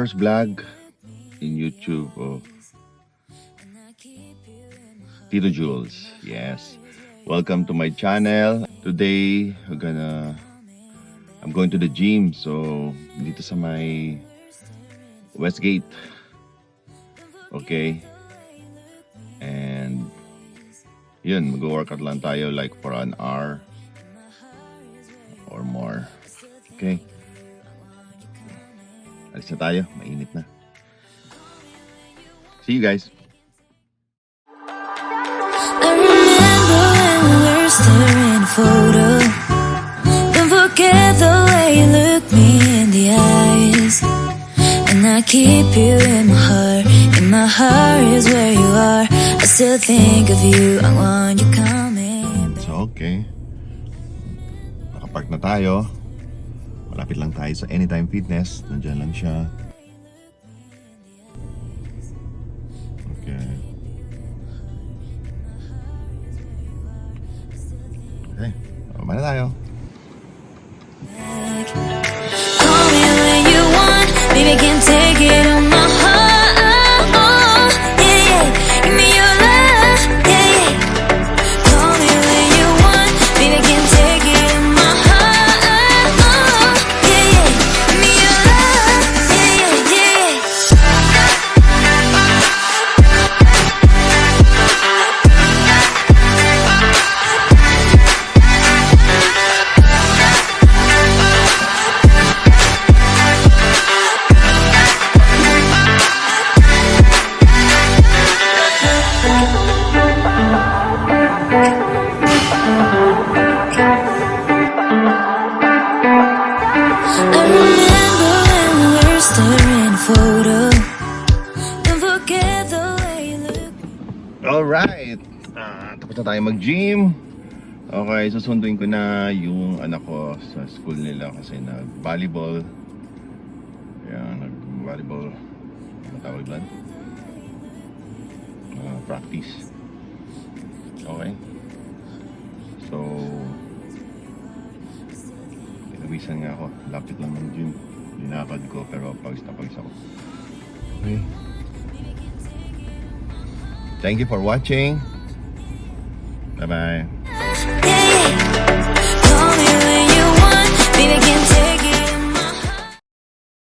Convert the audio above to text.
first vlog in YouTube of Tito Jules. Yes. Welcome to my channel. Today, I'm going to the gym. So, dito sa may Westgate. Okay. And yun, mag-workout lang tayo like for an hour or more. Okay. Alis na tayo, mainit na. See you guys. I remember when we were staring a photo. Don't forget the way you look me in the eyes. And I keep you in my heart. In my heart is where you are. I still think of you. I want you coming. So okay. Nakapark na tayo. Malapit lang tayo sa Anytime Fitness. Nandiyan lang siya. Okay. Okay. Tama na tayo. Call me when you want. Baby, can't take it on my heart. Oh, yeah, yeah. Give me your love. Yeah, yeah. Call me when you want. Baby, can't take it on my heart. Oh, yeah, yeah. Give me your love. Yeah, yeah, yeah. I remember when we were staring a photo. Don't forget the way you look. Alright. Tapos na tayo mag-gym. Okay, susunduin ko na yung anak ko sa school nila kasi nag-volleyball. Yan, nag-volleyball. Ano tawag doon? Practice. Okay. So, pinawisan nga ako. Lapit lang ng gym. Linakad ko pero pawis na pawis ako. Okay. Thank you for watching. Bye-bye. Yeah, yeah. Call me when you want. Baby, can't take